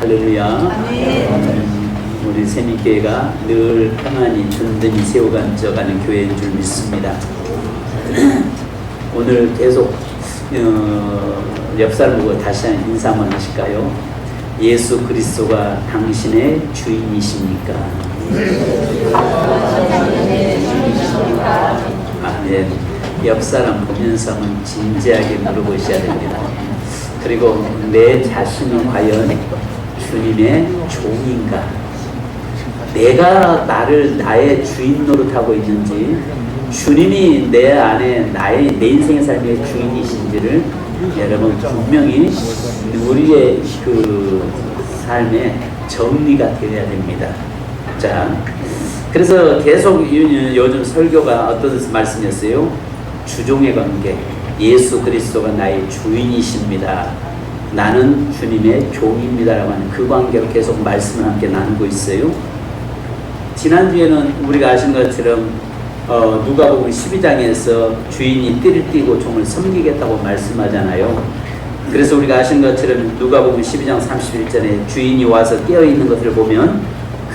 할렐루야. 우리 새미교회가 늘 평안히 든든히 세워가는 교회인 줄 믿습니다. 오늘 계속 옆 사람 보고 다시 한 인사 한번 하실까요? 예수 그리스도가 당신의 주인이십니까? 아멘. 옆 사람 보면서 한번 진지하게 물어보셔야 됩니다. 그리고 내 자신은 과연 주님의 종인가? 내가 나의 주인 노릇하고 있는지, 주님이 내 안에 내 인생의 삶의 주인이신지를 여러분 분명히 우리의 그 삶에 정리가 되어야 됩니다. 자, 그래서 계속 요즘 설교가 어떤 말씀이었어요? 주종의 관계. 예수 그리스도가 나의 주인이십니다. 나는 주님의 종입니다라고 하는 그 관계로 계속 말씀을 함께 나누고 있어요. 지난주에는 우리가 아시는 것처럼 누가복음 12장에서 주인이 띠를 띠고 종을 섬기겠다고 말씀하잖아요. 그래서 우리가 아시는 것처럼 누가복음 12장 31절에 주인이 와서 깨어있는 것을 보면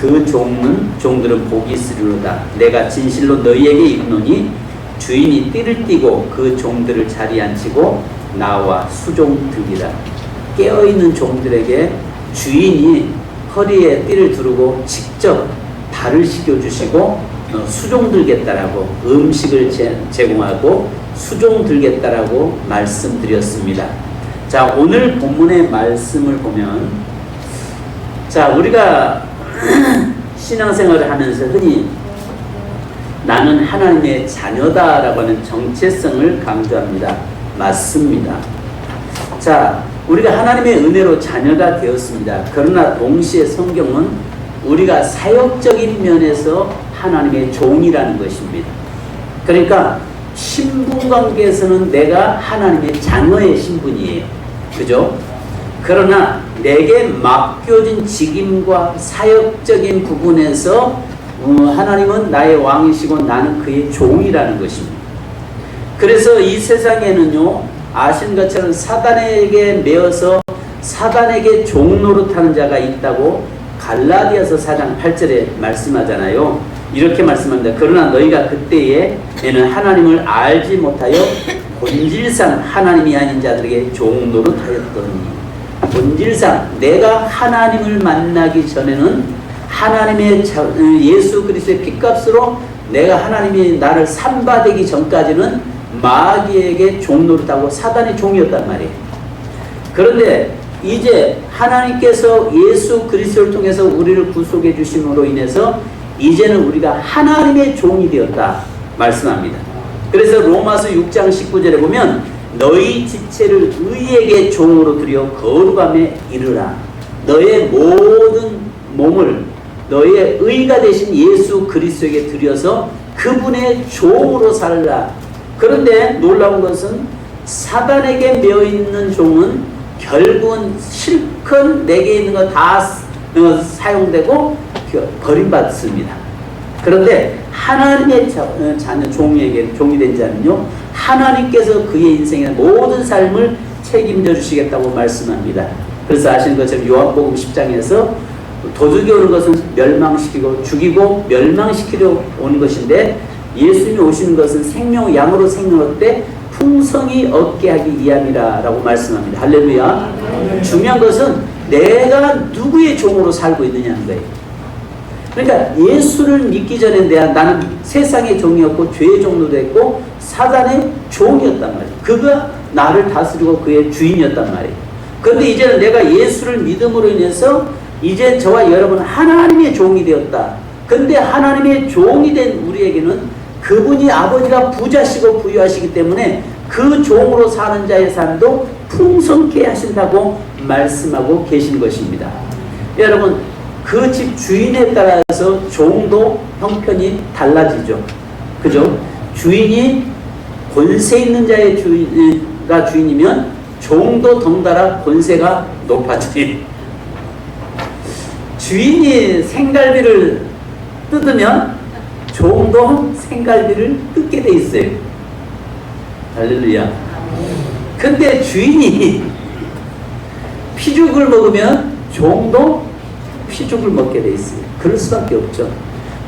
그 종들은 복이 있으리로다. 내가 진실로 너희에게 이르노니 주인이 띠를 띠고 그 종들을 자리에 앉히고 나와 수종들이라. 깨어있는 종들에게 주인이 허리에 띠를 두르고 직접 발을 씻겨주시고 수종 들겠다라고 음식을 제공하고 수종 들겠다라고 말씀드렸습니다. 자, 오늘 본문의 말씀을 보면, 자, 우리가 신앙생활을 하면서 흔히 나는 하나님의 자녀다라고 하는 정체성을 강조합니다. 맞습니다. 자, 우리가 하나님의 은혜로 자녀가 되었습니다. 그러나 동시에 성경은 우리가 사역적인 면에서 하나님의 종이라는 것입니다. 그러니까 신분관계에서는 내가 하나님의 자녀의 신분이에요. 그죠? 그러나 내게 맡겨진 직임과 사역적인 부분에서 하나님은 나의 왕이시고 나는 그의 종이라는 것입니다. 그래서 이 세상에는요, 아신 것처럼 사단에게 매어서 사단에게 종 노릇하는 자가 있다고 갈라디아서 4장 8절에 말씀하잖아요. 이렇게 말씀합니다. 그러나 너희가 그때에는 하나님을 알지 못하여 본질상 하나님이 아닌 자들에게 종 노릇하였더니, 본질상 내가 하나님을 만나기 전에는 하나님의 예수 그리스도의 핏값으로 내가 하나님이 나를 산바되기 전까지는 마귀에게 종 노릇하고 사단의 종이었단 말이에요. 그런데 이제 하나님께서 예수 그리스도를 통해서 우리를 구속해 주심으로 인해서 이제는 우리가 하나님의 종이 되었다 말씀합니다. 그래서 로마서 6장 19절에 보면 너희 지체를 의에게 종으로 드려 거룩함에 이르라. 너의 모든 몸을 너의 의가 되신 예수 그리스도에게 드려서 그분의 종으로 살라. 그런데 놀라운 것은 사단에게 매어있는 종은 결국은 실컷 내게 있는 거 다 사용되고 버림받습니다. 그런데 하나님의 자녀 종이 된 자는요, 하나님께서 그의 인생의 모든 삶을 책임져 주시겠다고 말씀합니다. 그래서 아시는 것처럼 요한복음 10장에서 도둑이 오는 것은 멸망시키고 죽이고 멸망시키려 오는 것인데 예수님이 오시는 것은 양으로 생명을 얻되 풍성히 얻게 하기 위함이라 라고 말씀합니다. 할렐루야. 중요한 것은 내가 누구의 종으로 살고 있느냐는 거예요. 그러니까 예수를 믿기 전에 나는 세상의 종이었고 죄의 종도 됐고 사단의 종이었단 말이에요. 그가 나를 다스리고 그의 주인이었단 말이에요. 그런데 이제는 내가 예수를 믿음으로 인해서 이제 저와 여러분은 하나님의 종이 되었다. 근데 하나님의 종이 된 우리에게는 그분이 아버지가 부자시고 부유하시기 때문에 그 종으로 사는 자의 삶도 풍성케 하신다고 말씀하고 계신 것입니다. 여러분, 그 집 주인에 따라서 종도 형편이 달라지죠. 그죠? 주인이 권세 있는 자의 주인이면 종도 덩달아 권세가 높아져요. 주인이 생갈비를 뜯으면 종도 생갈비를 뜯게 돼 있어요. 할렐루야. 근데 주인이 피죽을 먹으면 종도 피죽을 먹게 돼 있어요. 그럴 수밖에 없죠.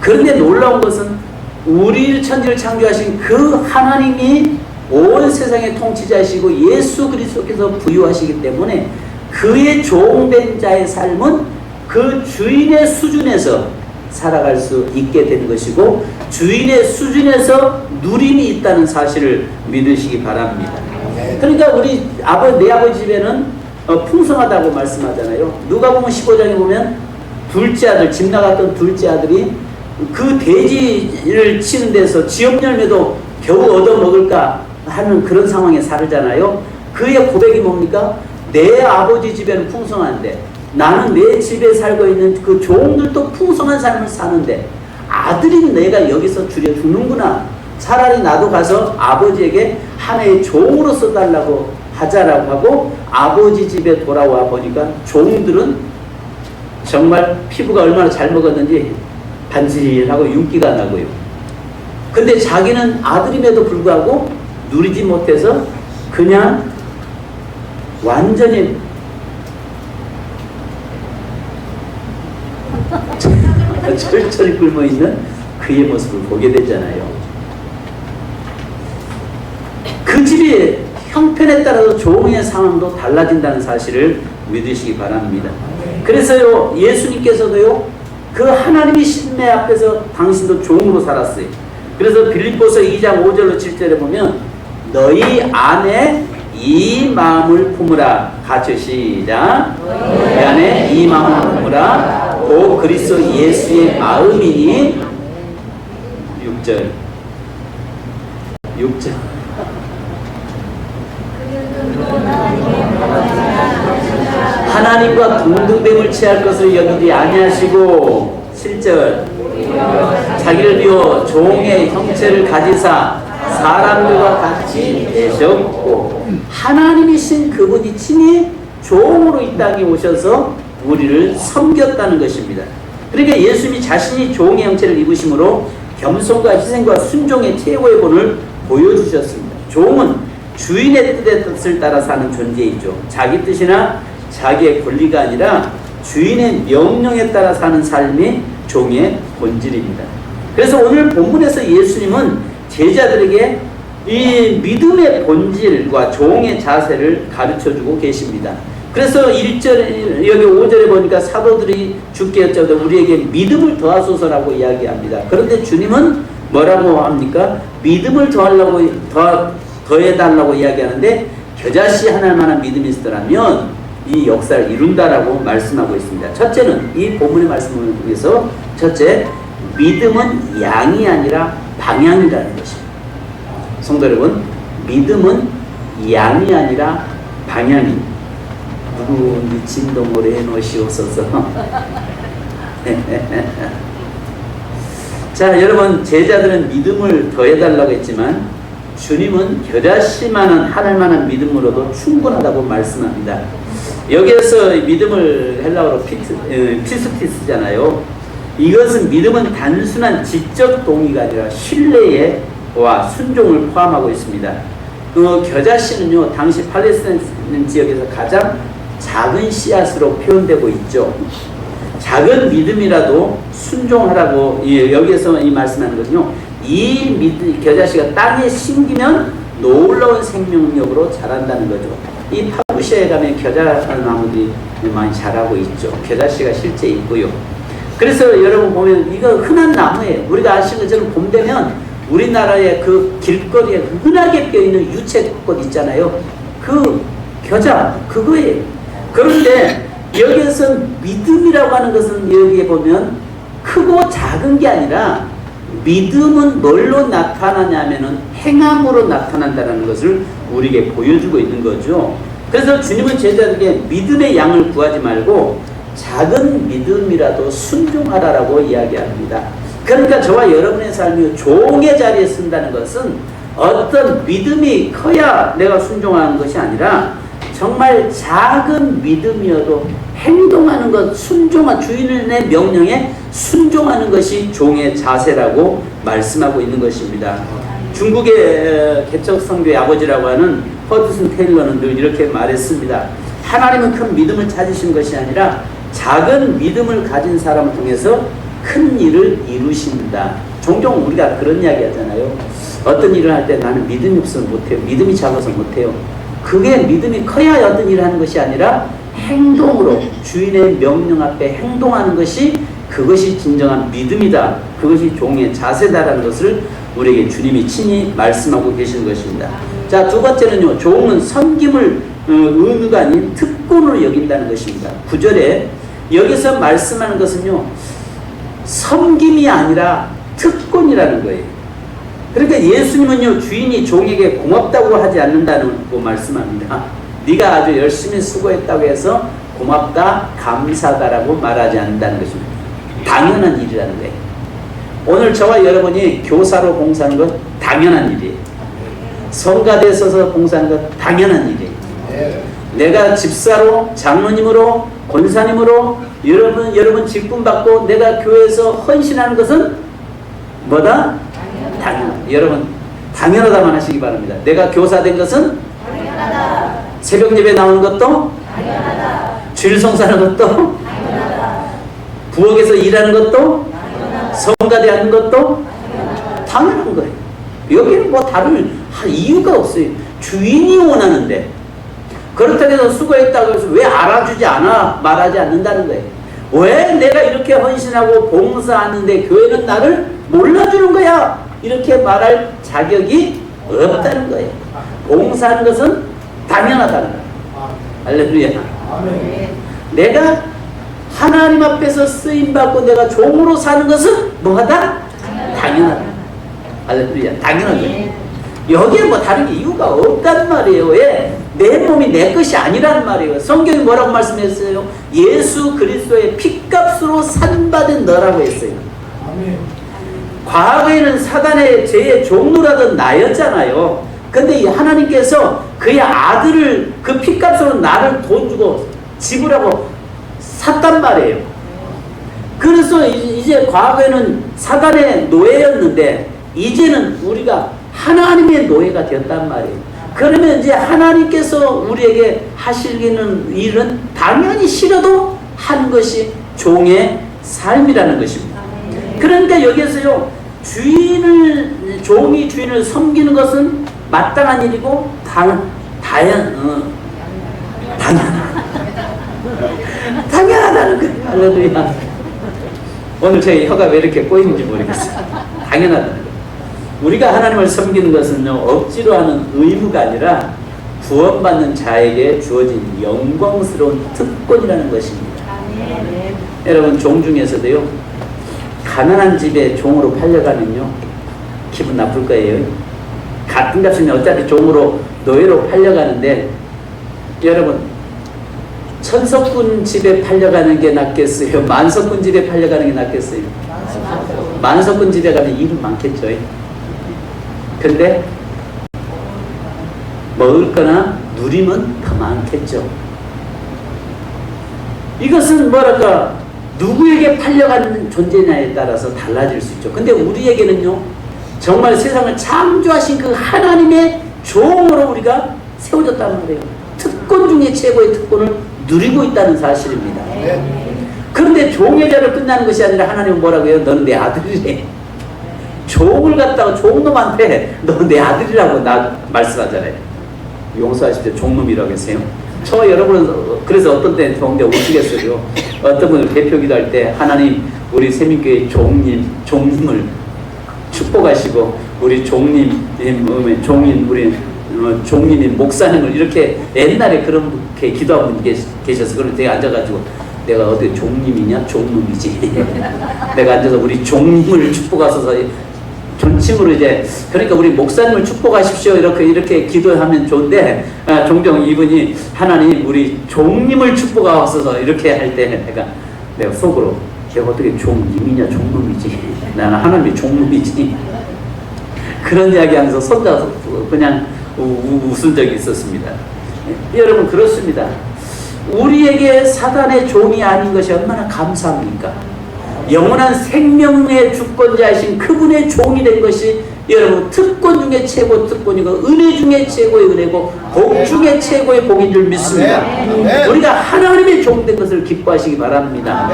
그런데 놀라운 것은 우리 천지를 창조하신 그 하나님이 온 세상의 통치자이시고 예수 그리스도께서 부유하시기 때문에 그의 종된 자의 삶은 그 주인의 수준에서 살아갈 수 있게 되는 것이고 주인의 수준에서 누림이 있다는 사실을 믿으시기 바랍니다. 그러니까 우리 내 아버지 집에는 풍성하다고 말씀하잖아요. 누가복음 15장에 보면 둘째 아들, 집 나갔던 둘째 아들이 그 돼지를 치는 데서 지업 열매도 겨우 얻어먹을까 하는 그런 상황에 살잖아요. 그의 고백이 뭡니까? 내 아버지 집에는 풍성한데 나는 내 집에 살고 있는 그 종들도 풍성한 삶을 사는데 아들인 내가 여기서 줄여 죽는구나. 차라리 나도 가서 아버지에게 하나의 종으로 써달라고 하자라고 하고 아버지 집에 돌아와 보니까 종들은 정말 피부가 얼마나 잘 먹었는지 반질하고 윤기가 나고요. 근데 자기는 아들임에도 불구하고 누리지 못해서 그냥 완전히 철철이 굶어있는 그의 모습을 보게 되잖아요. 그 집이 형편에 따라서 종의 상황도 달라진다는 사실을 믿으시기 바랍니다. 그래서요, 예수님께서도요, 그 하나님의 신뢰 앞에서 당신도 종으로 살았어요. 그래서 빌립보서 2장 5절로 7절에 보면 너희 안에 이 마음을 품으라. 같이 시작. 너희 안에 이 마음을 품으라. 곧 그리스도 예수의 마음이니 6절 하나님과 동등됨을 취할 것을 여기지 아니하시고 7절 자기를 비워 종의 형체를 가지사 사람들과 같이 되셨고 하나님이신 그분이 친히 종으로 이 땅에 오셔서 우리를 섬겼다는 것입니다. 그러니까 예수님이 자신이 종의 형체를 입으심으로 겸손과 희생과 순종의 최고의 본을 보여주셨습니다. 종은 주인의 뜻을 따라 사는 존재이죠. 자기 뜻이나 자기의 권리가 아니라 주인의 명령에 따라 사는 삶이 종의 본질입니다. 그래서 오늘 본문에서 예수님은 제자들에게 이 믿음의 본질과 종의 자세를 가르쳐주고 계십니다. 그래서 1절, 여기 5절에 보니까 사도들이 주께 여쭤도 우리에게 믿음을 더하소서라고 이야기합니다. 그런데 주님은 뭐라고 합니까? 믿음을 더해달라고 이야기하는데 겨자씨 하나만한 믿음이 있더라면 이 역사를 이룬다라고 말씀하고 있습니다. 첫째는 이 본문의 말씀을 통해서 첫째, 믿음은 양이 아니라 방향이라는 것입니다. 성도 여러분, 믿음은 양이 아니라 방향입니다. 누구 미친 동물에 해놓으시옵소서. 자, 여러분, 제자들은 믿음을 더해달라고 했지만 주님은 겨자씨만한 하늘만한 믿음으로도 충분하다고 말씀합니다. 여기에서 믿음을 헬라어로 피스티스잖아요. 이것은 믿음은 단순한 지적 동의가 아니라 신뢰와 순종을 포함하고 있습니다. 그 겨자씨는요, 당시 팔레스타인 지역에서 가장 작은 씨앗으로 표현되고 있죠. 작은 믿음이라도 순종하라고 여기에서 이 말씀하는 것은요, 이 겨자씨가 땅에 심기면 놀라운 생명력으로 자란다는 거죠. 이 파푸시아에 가면 겨자나무들이 많이 자라고 있죠. 겨자씨가 실제 있고요. 그래서 여러분 보면 이거 흔한 나무예요. 우리가 아시는 것처럼 봄 되면 우리나라의 그 길거리에 흔하게 펴있는 유채꽃 있잖아요. 그 겨자 그거예요. 그런데 여기에서 믿음이라고 하는 것은 여기에 보면 크고 작은 게 아니라 믿음은 뭘로 나타나냐면은 행함으로 나타난다는 것을 우리에게 보여주고 있는 거죠. 그래서 주님은 제자들에게 믿음의 양을 구하지 말고 작은 믿음이라도 순종하라라고 이야기합니다. 그러니까 저와 여러분의 삶이 종의 자리에 쓴다는 것은 어떤 믿음이 커야 내가 순종하는 것이 아니라 정말 작은 믿음이어도 행동하는 것, 주인의 명령에 순종하는 것이 종의 자세라고 말씀하고 있는 것입니다. 중국의 개척성교의 아버지라고 하는 허드슨 테일러는 늘 이렇게 말했습니다. 하나님은 큰 믿음을 찾으신 것이 아니라 작은 믿음을 가진 사람을 통해서 큰 일을 이루신다. 종종 우리가 그런 이야기 하잖아요. 어떤 일을 할 때 나는 믿음이 없어서 못해요. 믿음이 작아서 못해요. 그게 믿음이 커야 어떤 일을 하는 것이 아니라 행동으로 주인의 명령 앞에 행동하는 것이 그것이 진정한 믿음이다. 그것이 종의 자세다라는 것을 우리에게 주님이 친히 말씀하고 계시는 것입니다. 자, 두 번째는요. 종은 섬김을 의무가 아닌 특권으로 여긴다는 것입니다. 9절에 여기서 말씀하는 것은요. 섬김이 아니라 특권이라는 거예요. 그러니까 예수님은요. 주인이 종에게 고맙다고 하지 않는다고 말씀합니다. 네가 아주 열심히 수고했다고 해서 고맙다, 감사다라고 말하지 않는다는 것입니다. 당연한 일이라는 거예요. 오늘 저와 여러분이 교사로 봉사하는 것 당연한 일이에요. 성가대에 서서 봉사하는 것 당연한 일이에요. 내가 집사로, 장로님으로, 권사님으로 여러분 직분 받고 내가 교회에서 헌신하는 것은 뭐다? 당연하다. 여러분 당연하다만 하시기 바랍니다. 내가 교사 된 것은 당연하다. 새벽 예배 나오는 것도 당연하다. 주일 성사하는 것도 당연하다. 부엌에서 일하는 것도 당연하다. 성가대 하는 것도 당연한 거예요. 여기는 뭐 다른 이유가 없어요. 주인이 원하는데 그렇다고 해서 수고했다고 해서 왜 알아주지 않아 말하지 않는다는 거예요. 왜 내가 이렇게 헌신하고 봉사하는데 교회는 나를 몰라주는 거야 이렇게 말할 자격이 없다는 거예요. 봉사하는 것은 당연하다는 거예요. 할렐루야. 내가 하나님 앞에서 쓰임받고 내가 종으로 사는 것은 뭐하다? 당연하다. 할렐루야. 당연한 거예요. 여기에 뭐 다른 이유가 없단 말이에요. 왜? 내 몸이 내 것이 아니란 말이에요. 성경이 뭐라고 말씀했어요? 예수 그리스도의 핏값으로 산받은 너라고 했어요. 아멘. 과거에는 사단의 죄의 종노라던 나였잖아요. 근데 이 하나님께서 그의 아들을 그 핏값으로 나를 돈 주고 지불하고 샀단 말이에요. 그래서 이제 과거에는 사단의 노예였는데 이제는 우리가 하나님의 노예가 되었단 말이에요. 그러면 이제 하나님께서 우리에게 하시는 일은 당연히 싫어도 하는 것이 종의 삶이라는 것입니다. 그러니까 여기에서요, 종이 주인을 섬기는 것은 마땅한 일이고 당연하다는 거예요. 할렐루야. 오늘 제 혀가 왜 이렇게 꼬이는지 모르겠어요. 당연하다는 거예요. 우리가 하나님을 섬기는 것은요, 억지로 하는 의무가 아니라 구원받는 자에게 주어진 영광스러운 특권이라는 것입니다. 아멘. 여러분, 종 중에서도요, 가난한 집에 종으로 팔려가면요, 기분 나쁠 거예요. 같은 값이면 어차피 종으로, 노예로 팔려가는데, 여러분, 천석군 집에 팔려가는 게 낫겠어요? 만석군 집에 팔려가는 게 낫겠어요? 만석군 집에 가면 일은 많겠죠. 근데 먹을 거나 누림은 더 많겠죠. 이것은 뭐랄까, 누구에게 팔려가는 존재냐에 따라서 달라질 수 있죠. 근데 우리에게는요, 정말 세상을 창조하신 그 하나님의 종으로 우리가 세워졌단 말이에요. 특권 중에 최고의 특권을 누리고 있다는 사실입니다. 그런데 종의 자를 끝나는 것이 아니라 하나님은 뭐라고 해요? 너는 내 아들이래. 종을 갖다가 종놈한테 너 내 아들이라고 나 말씀하잖아요. 용서하십시오. 종놈이라고 했어요. 저 여러분은 그래서 어떤 때 좋은데 우시겠어요. 어떤 분을 대표기도 할 때 하나님 우리 세민교회 종님을 축복하시고 우리 종님 우리 종님인 목사님을 이렇게 옛날에 그렇게 기도한 분 계셔서 그걸 제가 앉아가지고 내가 어디 종님이냐 종놈이지 내가 앉아서 우리 종님을 축복하셔서 존칭으로 이제 그러니까 우리 목사님을 축복하십시오 이렇게 기도하면 좋은데 종종 이분이 하나님 우리 종님을 축복하셔서 이렇게 할 때 내가 속으로 내가 어떻게 종님이냐 종놈이지 나는 하나님의 종놈이지 그런 이야기 하면서 손자 그냥 웃은 적이 있었습니다. 여러분 그렇습니다. 우리에게 사단의 종이 아닌 것이 얼마나 감사합니까? 영원한 생명의 주권자이신 그분의 종이 된 것이 여러분 특권 중에 최고 특권이고 은혜 중에 최고의 은혜고 복 중에 최고의 복인 줄 믿습니다. 우리가 하나님의 종된 것을 기뻐하시기 바랍니다.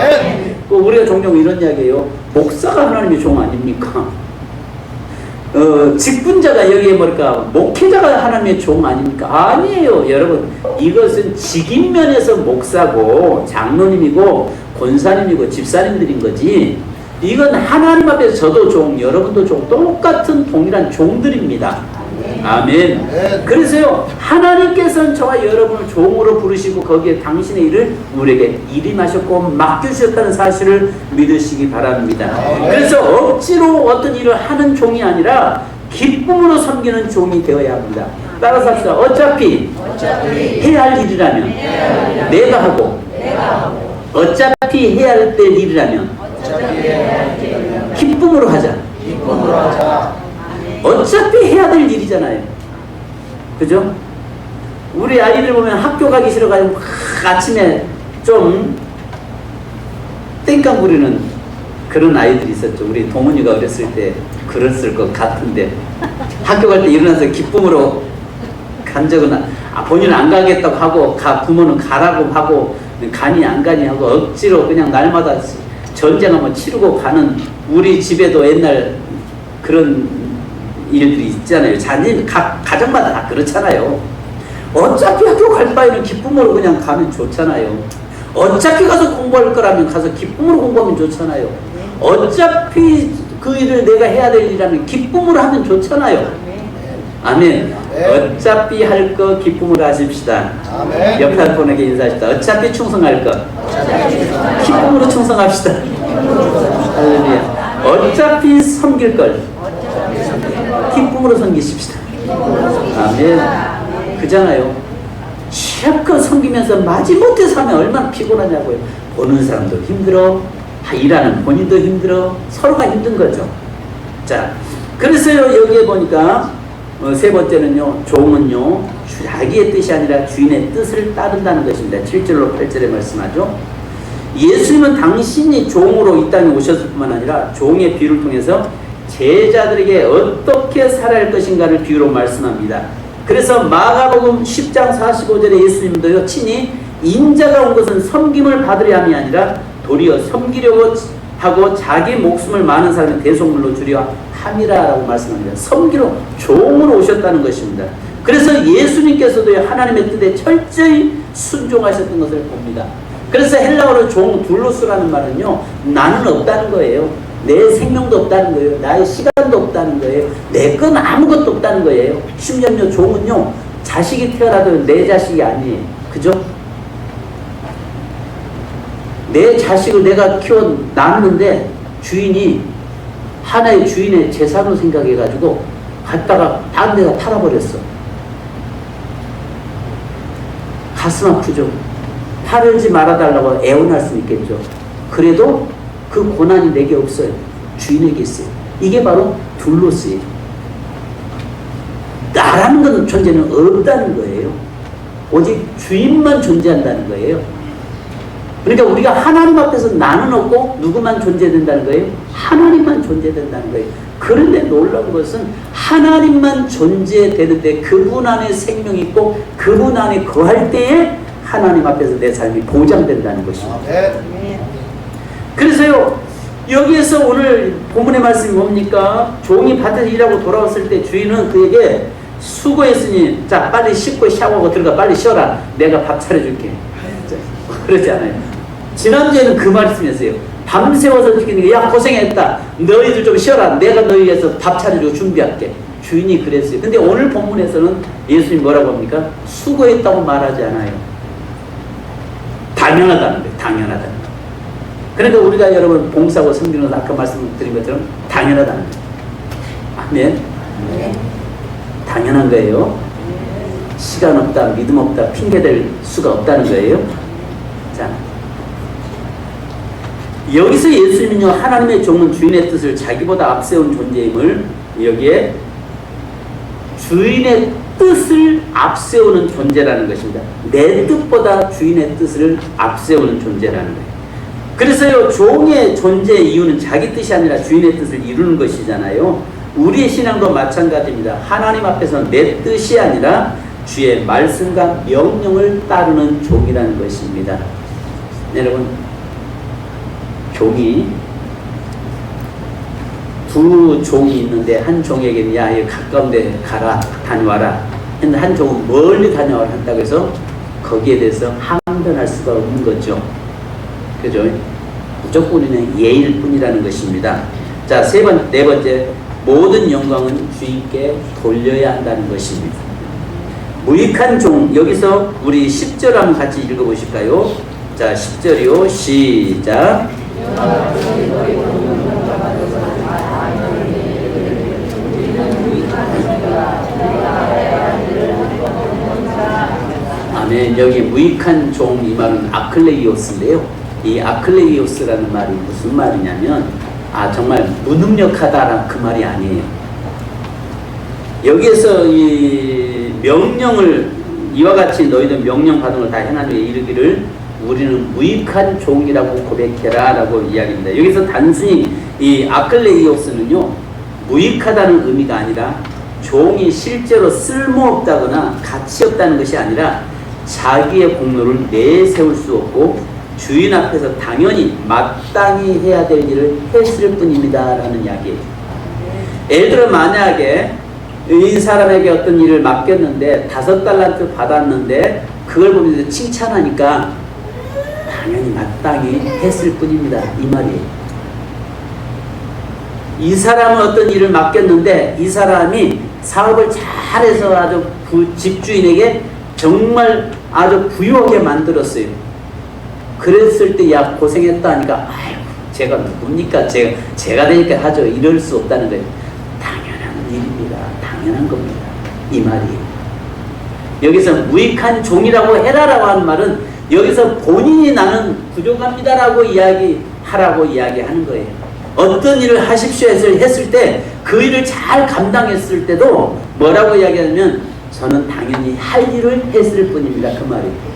우리가 종종 이런 이야기해요. 목사가 하나님의 종 아닙니까? 직분자가 여기에 뭘까? 목회자가 하나님의 종 아닙니까? 아니에요. 여러분, 이것은 직인면에서 목사고 장로님이고 권사님이고 집사님들인 거지, 이건 하나님 앞에서 저도 종, 여러분도 종, 똑같은 동일한 종들입니다. 아멘. 그래서요, 하나님께서는 저와 여러분을 종으로 부르시고 거기에 당신의 일을 우리에게 일임하셨고 맡겨주셨다는 사실을 믿으시기 바랍니다. 그래서 억지로 어떤 일을 하는 종이 아니라 기쁨으로 섬기는 종이 되어야 합니다. 따라서 합시다. 어차피 해야 할 일이라면 내가 하고, 어차피 해야 할 때 일이라면 기쁨으로 하자. 어차피 해야 될 일이잖아요. 그죠? 우리 아이들 보면 학교 가기 싫어가지고 아침에 좀 땡깡 부리는 그런 아이들이 있었죠. 우리 동훈이가 어렸을 때 그랬을 것 같은데, 학교 갈 때 일어나서 기쁨으로 간 적은, 본인은 안 가겠다고 하고 부모는 가라고 하고 가니 안 가니 하고 억지로 그냥 날마다 전쟁 한번 치르고 가는, 우리 집에도 옛날 그런 일들이 있잖아요. 가정마다 다 그렇잖아요. 어차피 학교 갈 바에는 기쁨으로 그냥 가면 좋잖아요. 어차피 가서 공부할 거라면 가서 기쁨으로 공부하면 좋잖아요. 어차피 그 일을 내가 해야 될 일이라면 기쁨으로 하면 좋잖아요. 아멘. 어차피 할 거 기쁨으로 하십시다. 옆에 한 분에게 인사하십시다. 어차피 충성할 거 기쁨으로 충성합시다. 할렐루야. 어차피 섬길 걸 기쁨으로 섬기십시다. 아멘. 그잖아요. 취약껏 섬기면서 마지못해 사면 얼마나 피곤하냐고요. 보는 사람도 힘들어, 일하는 본인도 힘들어, 서로가 힘든 거죠. 자, 그래서요, 여기에 보니까 세 번째는요, 종은요 자기의 뜻이 아니라 주인의 뜻을 따른다는 것입니다. 7절로 8절에 말씀하죠. 예수님은 당신이 종으로 이 땅에 오셨을 뿐만 아니라 종의 비유를 통해서 제자들에게 어떻게 살아야 할 것인가를 비유로 말씀합니다. 그래서 마가복음 10장 45절에 예수님도요, 친히 인자가 온 것은 섬김을 받으려 함이 아니라 도리어 섬기려고 하고 자기 목숨을 많은 사람의 대속물로 주려 함이라라고 말씀합니다. 섬기러 종으로 오셨다는 것입니다. 그래서 예수님께서도 하나님의 뜻에 철저히 순종하셨던 것을 봅니다. 그래서 헬라어로 종 둘로스라는 말은요, 나는 없다는 거예요. 내 생명도 없다는 거예요. 나의 시간도 없다는 거예요. 내 건 아무것도 없다는 거예요. 심지어 종은요, 자식이 태어나도 내 자식이 아니에요. 그죠? 내 자식을 내가 키워 낳았는데 주인이 하나의 주인의 재산으로 생각해가지고 갖다가 다른 데가 팔아버렸어. 가슴 아프죠? 팔지 말아달라고 애원할 수 있겠죠. 그래도 그 고난이 내게 없어요. 주인에게 있어요. 이게 바로 둘로스예요. 나라는 건 존재는 없다는 거예요. 오직 주인만 존재한다는 거예요. 그러니까 우리가 하나님 앞에서 나는 없고 누구만 존재된다는 거예요? 하나님만 존재된다는 거예요. 그런데 놀라운 것은 하나님만 존재되는데 그분 안에 생명이 있고 그분 안에 거할 때에 하나님 앞에서 내 삶이 보장된다는 것입니다. 그래서요, 여기에서 오늘 본문의 말씀이 뭡니까? 종이 밭에서 일하고 돌아왔을 때 주인은 그에게 수고했으니 자 빨리 씻고 샤워하고 들어가, 빨리 쉬어라, 내가 밥 차려줄게. 그러지 않아요. 지난주에는 그 말씀이었어요. 밤새워서 지키니까 야 고생했다, 너희들 좀 쉬어라, 내가 너희 위해서 밥 차려주고 준비할게. 주인이 그랬어요. 근데 오늘 본문에서는 예수님이 뭐라고 합니까? 수고했다고 말하지 않아요. 당연하다는 거예요. 당연하다는 거예요. 그러니까 우리가 여러분 봉사하고 섬기는 것, 아까 말씀드린 것처럼 당연하다는 거예요. 아멘. 네. 당연한 거예요. 시간 없다, 믿음 없다, 핑계댈 수가 없다는 거예요. 자, 여기서 예수님은요, 하나님의 종은 주인의 뜻을 자기보다 앞세운 존재임을, 여기에 주인의 뜻을 앞세우는 존재라는 것입니다. 내 뜻보다 주인의 뜻을 앞세우는 존재라는 거예요. 그래서요, 종의 존재의 이유는 자기 뜻이 아니라 주인의 뜻을 이루는 것이잖아요. 우리의 신앙도 마찬가지입니다. 하나님 앞에서 내 뜻이 아니라 주의 말씀과 명령을 따르는 종이라는 것입니다. 여러분, 종이 두 종이 있는데 한 종에게는 야, 가까운 데 가라, 다녀와라. 근데 한 종은 멀리 다녀와라 한다고 해서 거기에 대해서 항변할 수가 없는 거죠. 그죠? 무조건 우리는 예일 뿐이라는 것입니다. 자, 네 번째, 모든 영광은 주인께 돌려야 한다는 것입니다. 무익한 종, 여기서 우리 10절 한번 같이 읽어보실까요? 자, 10절이요. 시작. 아멘. 여기 무익한 종, 이 말은 아클레이오스인데요. 이 아클레이오스라는 말이 무슨 말이냐면, 정말 무능력하다라는 그 말이 아니에요. 여기에서 이 명령을, 이와 같이 너희들 명령 받은 걸 다 행한 후에 이르기를 우리는 무익한 종이라고 고백해라 라고 이야기합니다. 여기서 단순히 이 아클레이오스는요, 무익하다는 의미가 아니라 종이 실제로 쓸모없다거나 가치 없다는 것이 아니라 자기의 공로를 내세울 수 없고 주인 앞에서 당연히 마땅히 해야 될 일을 했을 뿐입니다 라는 이야기예요. 예를 들어 만약에 이 사람에게 어떤 일을 맡겼는데 5달란트 받았는데 그걸 보면서 칭찬하니까 당연히 마땅히 했을 뿐입니다 이 말이에요. 이 사람은 어떤 일을 맡겼는데 이 사람이 사업을 잘해서 아주 집주인에게 정말 아주 부유하게 만들었어요. 그랬을 때 야 고생했다 하니까 아이고 제가 누굽니까, 제가 되니까 하죠, 이럴 수 없다는 거예요. 당연한 일입니다, 당연한 겁니다 이 말이에요. 여기서 무익한 종이라고 해라라고 하는 말은 여기서 본인이 나는 부족합니다 라고 이야기하라고 이야기하는 거예요. 어떤 일을 하십시오 했을 때 그 일을 잘 감당했을 때도 뭐라고 이야기하냐면 저는 당연히 할 일을 했을 뿐입니다 그 말이에요.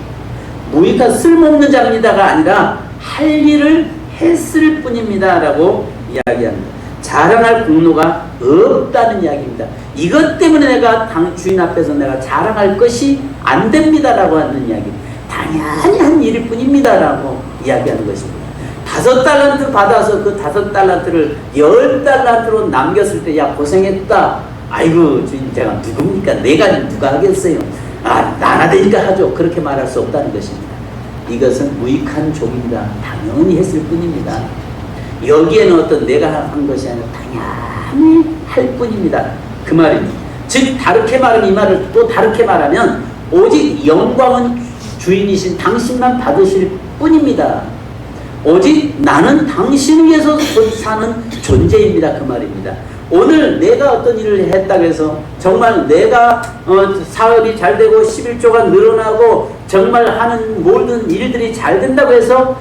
무익한 쓸모없는 자입니다가 아니라 할 일을 했을 뿐입니다 라고 이야기합니다. 자랑할 공로가 없다는 이야기입니다. 이것 때문에 내가 주인 앞에서 내가 자랑할 것이 안 됩니다 라고 하는 이야기. 당연히 한 일일 뿐입니다 라고 이야기하는 것입니다. 5달란트 받아서 그 5달란트를 10달란트로 남겼을 때 야 고생했다, 아이고 주인 제가 누굽니까, 내가 누가 하겠어요, 나나 되니까 하죠, 그렇게 말할 수 없다는 것입니다. 이것은 무익한 종입니다. 당연히 했을 뿐입니다. 여기에는 어떤 내가 한 것이 아니라 당연히 할 뿐입니다 그 말입니다. 즉 다르게 말하면, 이 말을 또 다르게 말하면 오직 영광은 주인이신 당신만 받으실 뿐입니다. 오직 나는 당신을 위해서 사는 존재입니다 그 말입니다. 오늘 내가 어떤 일을 했다고 해서 정말 내가 사업이 잘 되고 11조가 늘어나고 정말 하는 모든 일들이 잘 된다고 해서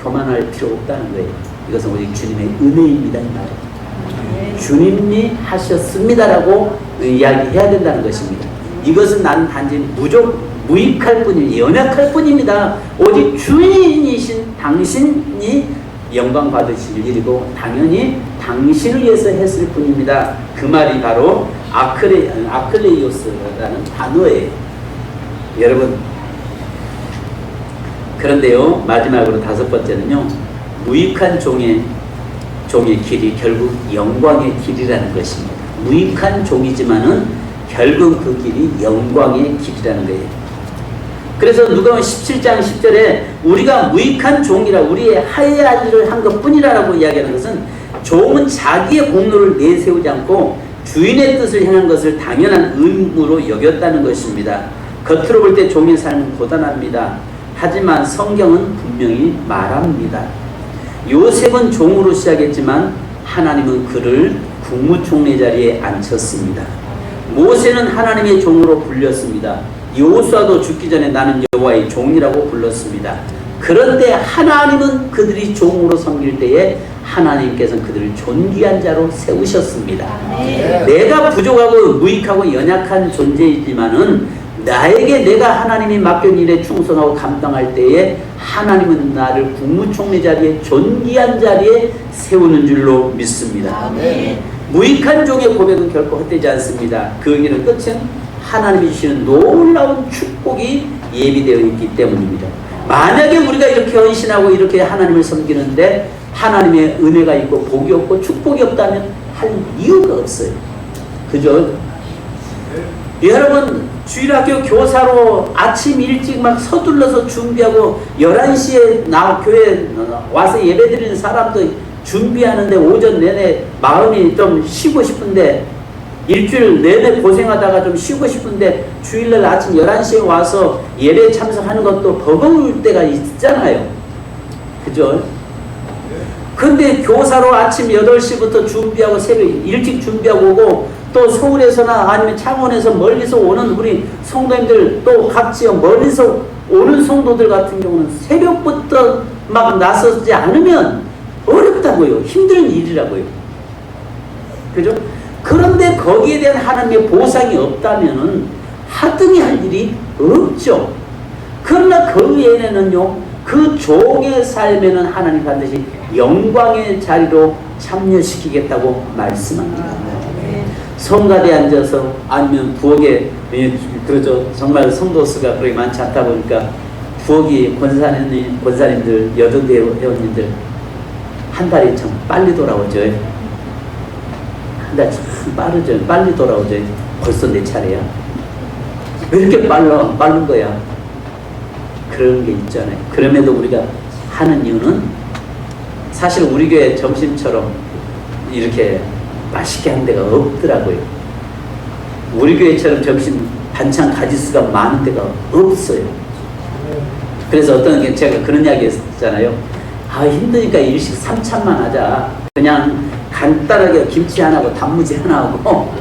교만할 필요 없다는 거예요. 이것은 오직 주님의 은혜입니다 이 말이에요. 주님이 하셨습니다라고 이야기해야 된다는 것입니다. 이것은 나는 단지 무익할 뿐입니다. 연약할 뿐입니다. 오직 주인이신 당신이 영광 받으실 일이고 당연히 당신을 위해서 했을 뿐입니다. 그 말이 바로 아클레이오스라는 단어예요. 여러분, 그런데요 마지막으로 5번째는요 무익한 종의 길이 결국 영광의 길이라는 것입니다. 무익한 종이지만은 결국 그 길이 영광의 길이라는 거예요. 그래서 누가복음 17장 10절에 우리가 무익한 종이라 우리의 하해야 할 일을 한 것뿐이라고 이야기하는 것은 종은 자기의 공로를 내세우지 않고 주인의 뜻을 행한 것을 당연한 의무로 여겼다는 것입니다. 겉으로 볼 때 종의 삶은 고단합니다. 하지만 성경은 분명히 말합니다. 요셉은 종으로 시작했지만 하나님은 그를 국무총리 자리에 앉혔습니다. 모세는 하나님의 종으로 불렸습니다. 여호수아도 죽기 전에 나는 여호와의 종이라고 불렀습니다. 그런데 하나님은 그들이 종으로 섬길 때에 하나님께서는 그들을 존귀한 자로 세우셨습니다. 내가 부족하고 무익하고 연약한 존재이지만은 나에게 내가 하나님이 맡긴 일에 충성하고 감당할 때에 하나님은 나를 국무총리 자리에 존귀한 자리에 세우는 줄로 믿습니다. 무익한 종의 고백은 결코 헛되지 않습니다. 그 길은 끝은 하나님이 주시는 놀라운 축복이 예비되어 있기 때문입니다. 만약에 우리가 이렇게 헌신하고 이렇게 하나님을 섬기는데 하나님의 은혜가 있고 복이 없고 축복이 없다면 할 이유가 없어요. 그죠? 여러분, 주일학교 교사로 아침 일찍 막 서둘러서 준비하고 11시에 교회에 와서 예배드리는 사람도 준비하는데 오전 내내 마음이 좀 쉬고 싶은데, 일주일 내내 고생하다가 좀 쉬고 싶은데 주일날 아침 11시에 와서 예배에 참석하는 것도 버거울 때가 있잖아요. 그죠? 근데 교사로 아침 8시부터 준비하고 새벽 일찍 준비하고 오고, 또 서울에서나 아니면 창원에서 멀리서 오는 우리 성도님들, 또 각 지역 멀리서 오는 성도들 같은 경우는 새벽부터 막 나서지 않으면 어렵다고요. 힘든 일이라고요. 그죠? 그런데 거기에 대한 하나님의 보상이 없다면은 하등이 할 일이 없죠. 그러나 그 외에는요, 그 종의 삶에는 하나님 반드시 영광의 자리로 참여시키겠다고 말씀합니다. 성가대에 앉아서 아니면 부엌에, 그러죠. 정말 성도수가 그렇게 많지 않다 보니까 부엌이 권사님들, 여전대 회원님들 한 달이 참 빨리 돌아오죠. 한 달 참 빠르죠. 빨리 돌아오죠. 벌써 내 차례야. 왜 이렇게 빠른 거야? 그런 게 있잖아요. 그럼에도 우리가 하는 이유는 사실 우리 교회 점심처럼 이렇게 맛있게 한 데가 없더라고요. 우리 교회처럼 점심 반찬 가짓수가 많은 데가 없어요. 그래서 어떤 게 제가 그런 이야기 했잖아요. 힘드니까 일식 3찬만 하자. 그냥 간단하게 김치 하나하고 단무지 하나하고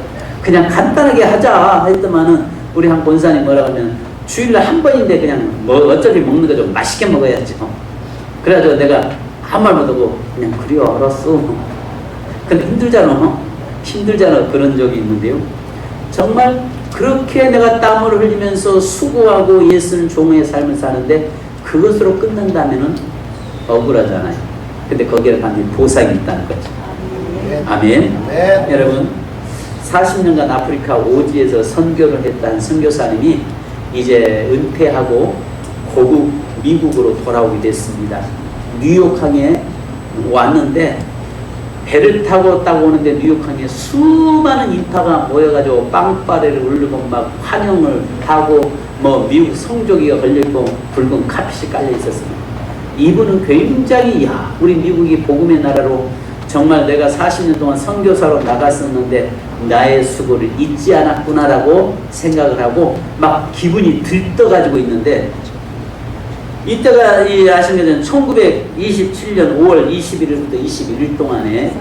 그냥 간단하게 하자 했더만은 우리 한 권사님 뭐라 하면 주일날 한 번인데 그냥 뭐 어차피 먹는 거 좀 맛있게 먹어야지. 그래가지고 내가 한 말 못하고 그냥 그래 알았어. 근데 힘들잖아. 그런 적이 있는데요. 정말 그렇게 내가 땀을 흘리면서 수고하고 예수는 종의 삶을 사는데 그것으로 끝난다면은 억울하잖아요. 근데 거기에 반드시 보상이 있다는 거죠. 아멘. 여러분, 40년간 아프리카 오지에서 선교를 했던 선교사님이 이제 은퇴하고 고국 미국으로 돌아오게 됐습니다. 뉴욕항에 왔는데 배를 타고 딱 오는데 뉴욕항에 수많은 인파가 모여가지고 빵빠레를 울리고 막 환영을 하고 뭐 미국 성조기가 걸려있고 붉은 카펫이 깔려 있었습니다. 이분은 굉장히 우리 미국이 복음의 나라로 정말 내가 40년 동안 선교사로 나갔었는데 나의 수고를 잊지 않았구나라고 생각을 하고 막 기분이 들떠가지고 있는데, 이때가 아시는 것은 1927년 5월 21일부터 21일 동안에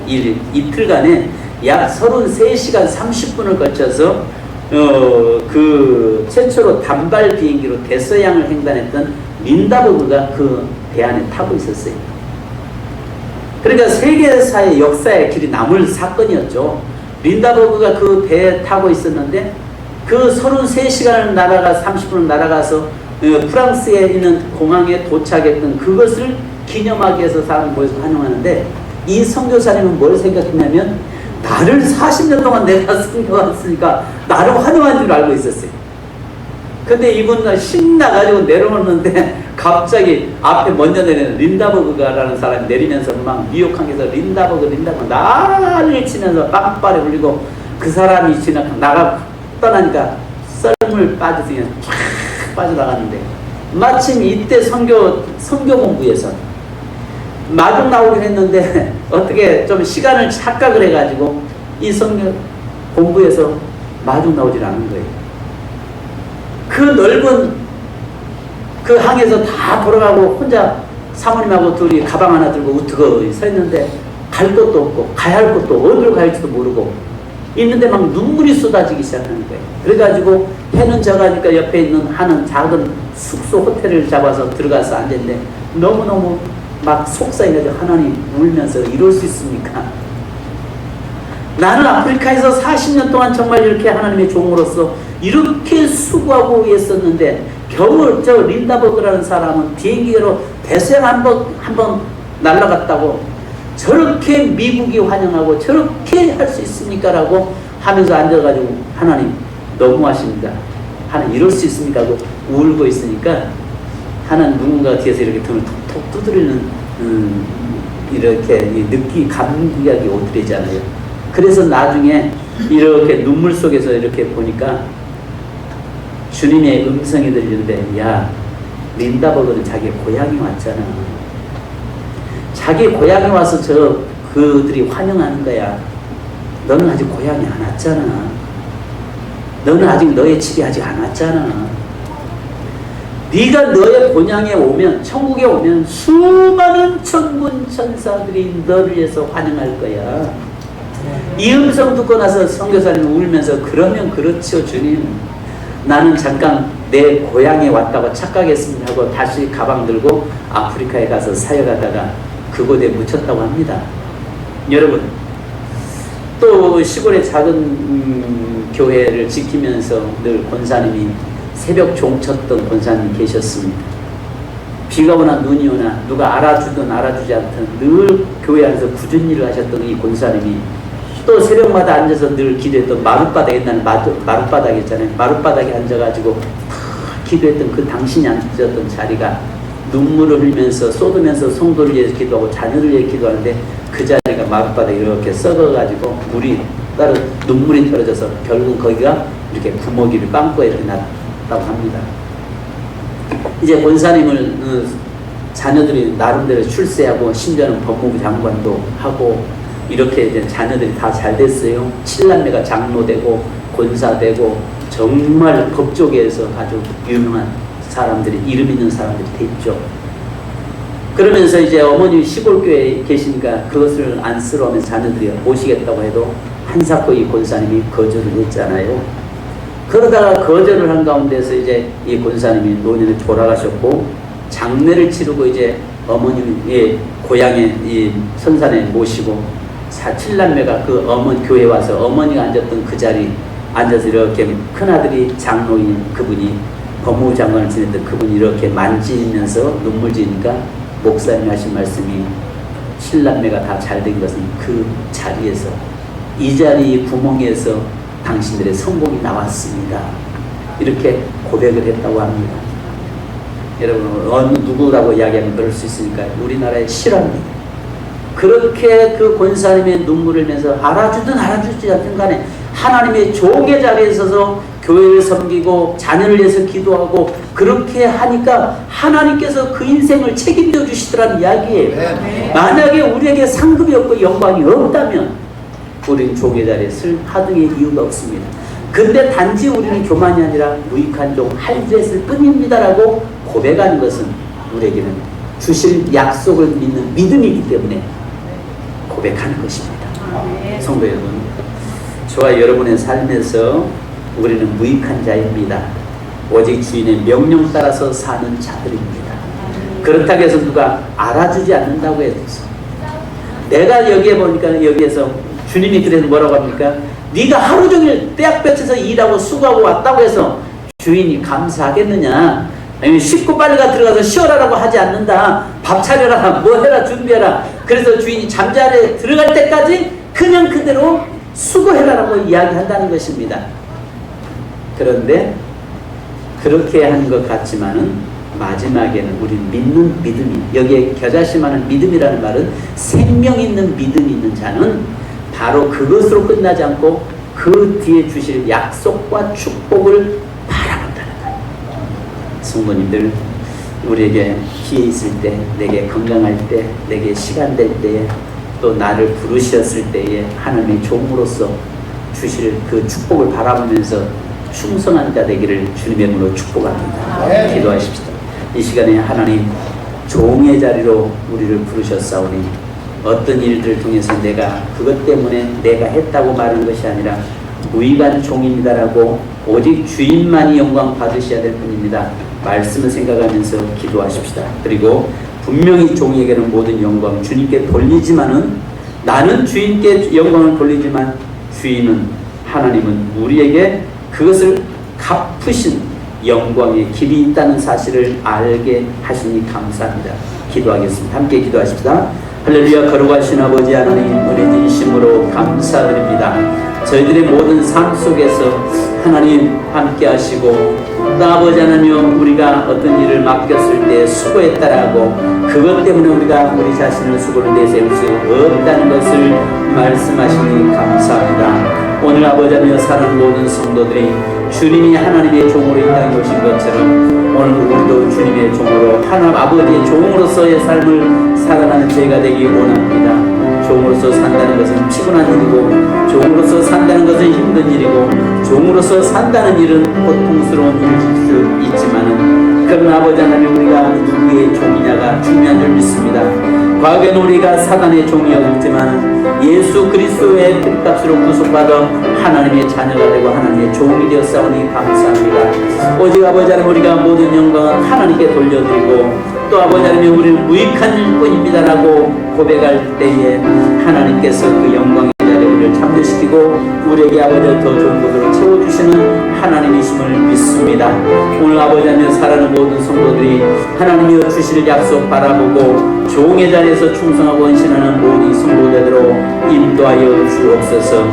이틀간에 약 33시간 30분을 거쳐서 그 최초로 단발 비행기로 대서양을 횡단했던 린다버그가 그 배 안에 타고 있었어요. 그러니까 세계사의 역사의 길이 남을 사건이었죠. 린다버그가 그 배에 타고 있었는데 그 33시간을 30분을 날아가서 프랑스에 있는 공항에 도착했던 그것을 기념하기 위해서 사람이 모여서 환영하는데, 이 선교사님은 뭘 생각했냐면 나를 40년 동안 내가 선교했으니까 나를 환영한 줄 알고 있었어요. 근데 이분은 신나가지고 내려오는데 갑자기 앞에 먼저 내리는 린다버그가라는 사람이 내리면서 막 뉴욕항에서 린다버그 난리를 치면서 빵빠레 울리고, 그 사람이 나가 떠나니까 썰물 빠져서 그냥 쫙 빠져나갔는데, 마침 이때 선교 공부에서 마중 나오긴 했는데 어떻게 좀 시간을 착각을 해가지고 이 선교 공부에서 마중 나오질 않은 거예요. 그 넓은 그 항에서 다 돌아가고 혼자 사모님하고 둘이 가방 하나 들고 우뚝 서 있는데 갈 곳도 없고 가야 할 곳도 어디로 갈지도 모르고 있는데 막 눈물이 쏟아지기 시작하는 거예요. 그래가지고 해는 져가니까 옆에 있는 하는 작은 숙소 호텔을 잡아서 들어가서 앉았는데 너무너무 막 속상해가지고 하나님 울면서 이럴 수 있습니까? 나는 아프리카에서 40년 동안 정말 이렇게 하나님의 종으로서 이렇게 수고하고 있었는데 겨우 저 린다버그라는 사람은 비행기로 대서양 한번 날아갔다고 저렇게 미국이 환영하고 저렇게 어떻게 할 수 있습니까? 라고 하면서 앉아가지고 하나님 너무하십니다. 하나님 이럴 수 있습니까? 하고 울고 있으니까 하나님 누군가 뒤에서 이렇게 등을 톡톡 두드리는 이렇게 감격이 오더래잖아요. 그래서 나중에 이렇게 눈물 속에서 이렇게 보니까 주님의 음성이 들리는데, 야, 린다버그는 자기 고향에 왔잖아. 자기 고향에 와서 그들이 환영하는 거야. 너는 아직 고향에 안 왔잖아. 너는 아직 너의 집이 아직 안 왔잖아. 네가 너의 본향에 오면, 천국에 오면 수많은 천군 천사들이 너를 위해서 환영할 거야. 이 음성 듣고 나서 선교사님은 울면서, 그러면 그렇지요 주님, 나는 잠깐 내 고향에 왔다고 착각했습니다 하고 다시 가방 들고 아프리카에 가서 사역하다가 그곳에 묻혔다고 합니다. 여러분, 또 시골의 작은 교회를 지키면서 늘 권사님이 새벽 종쳤던 권사님이 계셨습니다. 비가 오나 눈이 오나 누가 알아주든 알아주지 않든 늘 교회 안에서 굳은 일을 하셨던 이 권사님이 또 새벽마다 앉아서 늘 기도했던 마룻바닥, 옛날에 마룻바닥 있잖아요. 마룻바닥에 앉아가지고 기도했던 그 당신이 앉았던 자리가 눈물을 흘리면서 쏟으면서 성도를 위해서 기도하고 자녀를 위해 기도하는데, 그 자리가 마룻바닥에 이렇게 썩어가지고 물이 따로 눈물이 떨어져서 결국 거기가 이렇게 구멍이를 빵꾸가 이렇게 났다고 합니다. 이제 권사님을 자녀들이 나름대로 출세하고 심지어는 법무부 장관도 하고 이렇게 이제 자녀들이 다 잘 됐어요. 7남매가 장로되고 권사되고 정말 법조계에서 아주 유명한 사람들이, 이름 있는 사람들이 됐죠. 그러면서 이제 어머니 시골교회에 계시니까 그것을 안쓰러워하면서 자녀들이 오시겠다고 해도 한사코이 권사님이 거절을 했잖아요. 그러다가 거절을 한 가운데서 이제 이 권사님이 노년에 돌아가셨고, 장례를 치르고 이제 어머니의 고향에 이 선산에 모시고 7남매가 그 어머니 교회에 와서 어머니가 앉았던 그 자리 앉아서 이렇게 큰아들이 장로인 그분이, 법무부 장관을 지냈던 그분이 이렇게 만지면서 눈물 지으니까 목사님이 하신 말씀이, 7남매가 다 잘된 것은 그 자리에서, 이 자리 구멍에서 당신들의 성공이 나왔습니다. 이렇게 고백을 했다고 합니다. 여러분, 어느 누구라고 이야기하면 그럴 수 있으니까 우리나라의 실화입니다. 그렇게 그 권사님의 눈물을 흘리면서 알아주든 알아주지 않든 간에 하나님의 종의 자리에 서서 교회를 섬기고 자녀를 위해서 기도하고 그렇게 하니까 하나님께서 그 인생을 책임져 주시더라는 이야기예요. 네. 만약에 우리에게 상급이 없고 영광이 없다면 우리는 종의 자리에 쓸 하등의 이유가 없습니다. 근데 단지 우리는 교만이 아니라 무익한 종 할지했을 뿐입니다라고 고백하는 것은 우리에게는 주실 약속을 믿는 믿음이기 때문에 고백하는 것입니다. 성도 여러분, 저와 여러분의 삶에서 우리는 무익한 자입니다. 오직 주인의 명령 따라서 사는 자들입니다. 그렇다고 해서 누가 알아주지 않는다고 해서, 내가 여기에 보니까 여기에서 주님이 그래서 뭐라고 합니까? 네가 하루 종일 떼약 볕에서 일하고 수고하고 왔다고 해서 주인이 감사하겠느냐? 아니면 쉽고 빨리 들어가서 쉬어라라고 하지 않는다. 밥 차려라, 뭐 해라, 준비해라. 그래서 주인이 잠자리에 들어갈 때까지 그냥 그대로 수고해라라고 이야기한다는 것입니다. 그런데 그렇게 하는 것 같지만은 마지막에는 우리는 믿는 믿음이, 여기에 겨자씨만한 믿음이라는 말은 생명 있는 믿음이 있는 자는 바로 그것으로 끝나지 않고 그 뒤에 주실 약속과 축복을 바라본다는 거예요. 성도님들, 우리에게 기회 있을 때, 내게 건강할 때, 내게 시간 될 때에, 또 나를 부르셨을 때에 하나님의 종으로서 주실 그 축복을 바라보면서 충성한 자 되기를 주님의 이름으로 축복합니다. 네. 기도하십시다. 이 시간에 하나님 종의 자리로 우리를 부르셨사오니 어떤 일들을 통해서 내가 그것 때문에 내가 했다고 말하는 것이 아니라 무익한 종입니다라고 오직 주인만이 영광 받으셔야 될 뿐입니다. 말씀을 생각하면서 기도하십시다. 그리고 분명히 종에게는 모든 영광 주님께 돌리지만은, 나는 주인께 영광을 돌리지만 주인은, 하나님은 우리에게 그것을 갚으신 영광의 길이 있다는 사실을 알게 하시니 감사합니다. 기도하겠습니다. 함께 기도하십시다. 할렐루야. 거룩하신 아버지 하나님, 은혜 진심으로 감사드립니다. 저희들의 모든 삶 속에서 하나님 함께 하시고, 또 아버지 하나님, 우리가 어떤 일을 맡겼을 때 수고했다라고 그것 때문에 우리가 우리 자신을 수고를 내세울 수 없다는 것을 말씀하시니 감사합니다. 오늘 아버지 하나님, 사는 모든 성도들이 주님이 하나님의 종으로 이 땅에 오신 것처럼 오늘 우리도 주님의 종으로, 하나님 아버지의 종으로서의 삶을 살아가는 저희가 되기 원합니다. 종으로서 산다는 것은 피곤한 일이고, 종으로서 산다는 것은 힘든 일이고, 종으로서 산다는 일은 고통스러운 일일 수 있지만은, 그러나 아버지 하나님, 우리가 누구의 종이냐가 중요한 줄 믿습니다. 과거에는 우리가 사단의 종이었지만 예수 그리스도의 피값으로 구속받아 하나님의 자녀가 되고 하나님의 종이 되었사오니 감사합니다. 오직 아버지 하나님, 우리가 모든 영광은 하나님께 돌려드리고, 또 아버지 하나님, 우리는 무익한 일뿐입니다라고 고백할 때에 하나님께서 그 영광의 자리에 우리를 참여시키고 우리에게 아버지 더 좋은 것으로 채워주시는 하나님이심을 믿습니다. 오늘 아버지 하나님, 살아가는 모든 성도들이 하나님이 주실 약속 바라보고 종의 자리에서 충성하고 헌신하는 모든 성도들로 인도하여 주옵소서.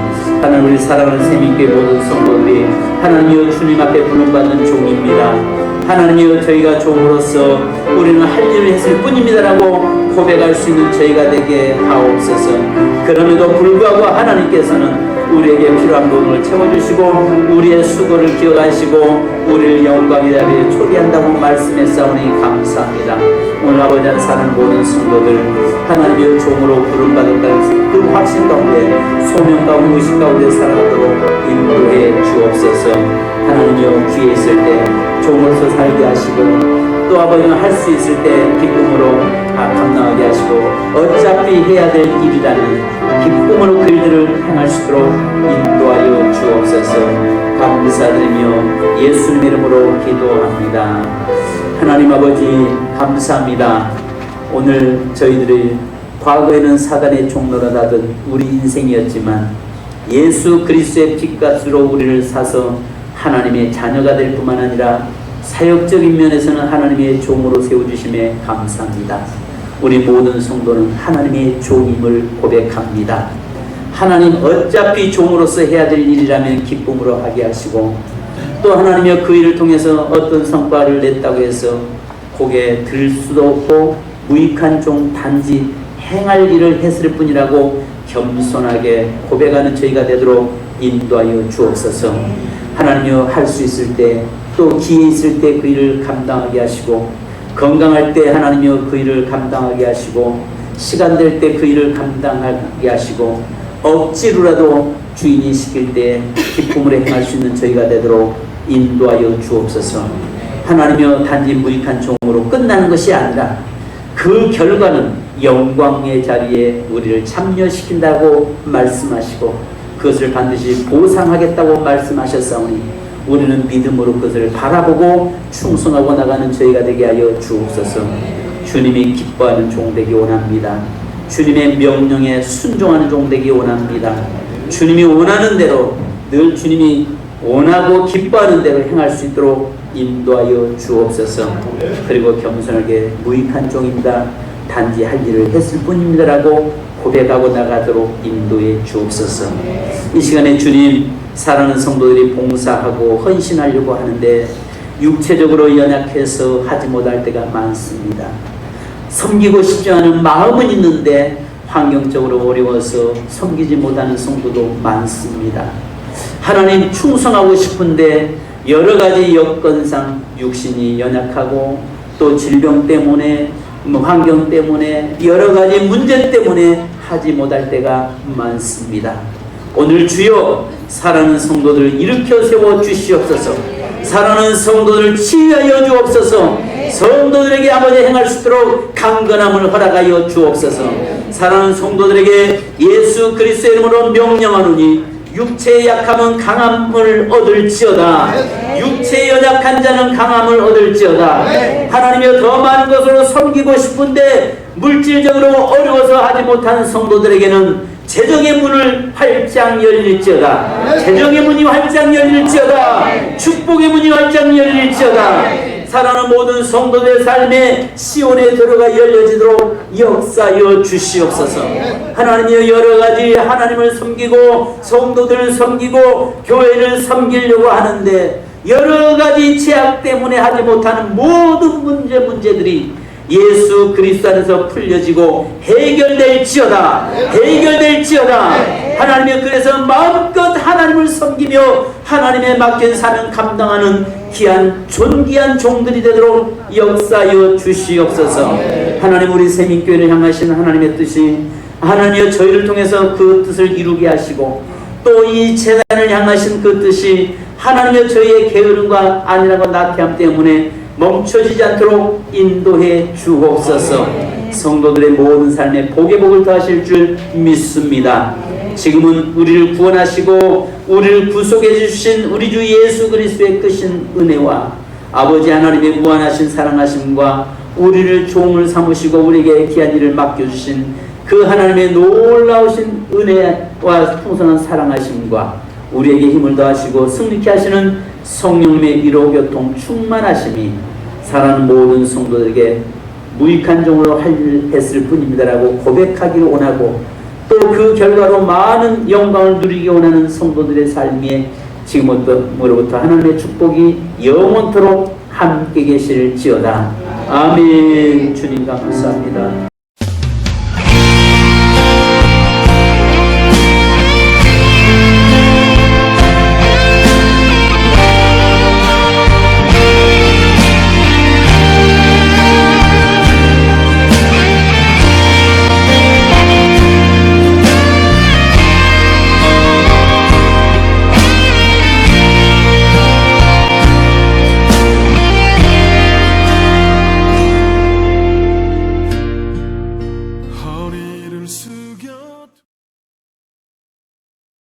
하나님, 우리 사랑하는 세민교회 모든 성도들이 하나님이여 주님 앞에 부름받는 종입니다. 하나님이여, 저희가 종으로서 우리는 할 일을 했을 뿐입니다라고 고백할 수 있는 저희가 되게 하옵소서. 그럼에도 불구하고 하나님께서는 우리에게 필요한 부분을 채워주시고 우리의 수고를 기억하시고 우리를 영광의 자리에 초대한다고 말씀했사오니 감사합니다. 오늘 아버지 하나님, 사는 모든 성도들 하나님의 종으로 부름받았다는 그 확신 가운데, 소명 가운데, 의식 가운데 살아가도록 인도해 주옵소서. 하나님이여, 귀에 있을 때 종으로서 살게 하시고, 또 아버지는 할 수 있을 때 기쁨으로 감당하게 하시고, 어차피 해야 될 일이라는 기쁨으로 그 일들을 행할 수 있도록 인도하여 주옵소서. 감사드리며 예수님 이름으로 기도합니다. 하나님 아버지, 감사합니다. 오늘 저희들이 과거에는 사단의 종로를 하던 우리 인생이었지만 예수 그리스도의 피값으로 우리를 사서 하나님의 자녀가 될 뿐만 아니라 사역적인 면에서는 하나님의 종으로 세워주심에 감사합니다. 우리 모든 성도는 하나님의 종임을 고백합니다. 하나님, 어차피 종으로서 해야 될 일이라면 기쁨으로 하게 하시고, 또 하나님의 그 일을 통해서 어떤 성과를 냈다고 해서 고개 들 수도 없고 무익한 종, 단지 행할 일을 했을 뿐이라고 겸손하게 고백하는 저희가 되도록 인도하여 주옵소서. 하나님이여, 할 수 있을 때, 또 기회 있을 때 그 일을 감당하게 하시고, 건강할 때 하나님이여 그 일을 감당하게 하시고, 시간 될 때 그 일을 감당하게 하시고, 억지로라도 주인이 시킬 때 기쁨으로 행할 수 있는 저희가 되도록 인도하여 주옵소서. 하나님이여, 단지 무익한 종으로 끝나는 것이 아니라 그 결과는 영광의 자리에 우리를 참여시킨다고 말씀하시고 그것을 반드시 보상하겠다고 말씀하셨사오니 우리는 믿음으로 그것을 바라보고 충성하고 나가는 저희가 되게 하여 주옵소서. 주님이 기뻐하는 종 되기 원합니다. 주님의 명령에 순종하는 종 되기 원합니다. 주님이 원하는 대로, 늘 주님이 원하고 기뻐하는 대로 행할 수 있도록 인도하여 주옵소서. 그리고 겸손하게 무익한 종입니다, 단지 할 일을 했을 뿐입니다라고 고백하고 나가도록 인도해 주옵소서. 이 시간에 주님, 사랑하는 성도들이 봉사하고 헌신하려고 하는데 육체적으로 연약해서 하지 못할 때가 많습니다. 섬기고 싶지 않은 마음은 있는데 환경적으로 어려워서 섬기지 못하는 성도도 많습니다. 하나님, 충성하고 싶은데 여러 가지 여건상 육신이 연약하고 또 질병 때문에, 환경 때문에, 여러 가지 문제 때문에 하지 못할 때가 많습니다. 오늘 주여, 사랑하는 성도들을 일으켜 세워 주시옵소서. 사랑하는 성도들을 치유하여 주옵소서. 성도들에게 아버지 행할 수 있도록 강건함을 허락하여 주옵소서. 사랑하는 성도들에게 예수 그리스도의 이름으로 명령하노니 육체의 약함은 강함을 얻을지어다. 육체의 연약한 자는 강함을 얻을지어다. 하나님이여, 더 많은 것으로 섬기고 싶은데 물질적으로 어려워서 하지 못하는 성도들에게는 재정의 문을 활짝 열릴지어다. 재정의 문이 활짝 열릴지어다. 축복의 문이 활짝 열릴지어다. 사랑하는 모든 성도들의 삶에 시온의 도로가 열려지도록 역사하여 주시옵소서. 하나님이여, 여러가지 하나님을 섬기고 성도들을 섬기고 교회를 섬기려고 하는데 여러가지 제약 때문에 하지 못하는 모든 문제들이 예수 그리스도 안에서 풀려지고 해결될지어다. 하나님의, 그래서 마음껏 하나님을 섬기며 하나님의 맡긴 사명 감당하는 귀한 존귀한 종들이 되도록 역사하여 주시옵소서. 하나님, 우리 세민교회를 향하신 하나님의 뜻이, 하나님여, 저희를 통해서 그 뜻을 이루게 하시고 또 이 재단을 향하신 그 뜻이 하나님여, 저희의 게으름과 안일함과 나태함 때문에 멈춰지지 않도록 인도해 주옵소서. 성도들의 모든 삶에 복의 복을 더하실 줄 믿습니다. 지금은 우리를 구원하시고 우리를 구속해 주신 우리 주 예수 그리스도의 크신 은혜와 아버지 하나님의 무한하신 사랑하심과 우리를 종을 삼으시고 우리에게 귀한 일을 맡겨주신 그 하나님의 놀라우신 은혜와 풍성한 사랑하심과 우리에게 힘을 더하시고 승리케 하시는 성령님의 위로 교통 충만하심이 사랑하는 모든 성도들에게 무익한 종으로 했을 뿐입니다라고 고백하기를 원하고, 또 그 결과로 많은 영광을 누리기 원하는 성도들의 삶에 지금부터 하나님의 축복이 영원토록 함께 계실지어다. 아멘. 주님 감사합니다.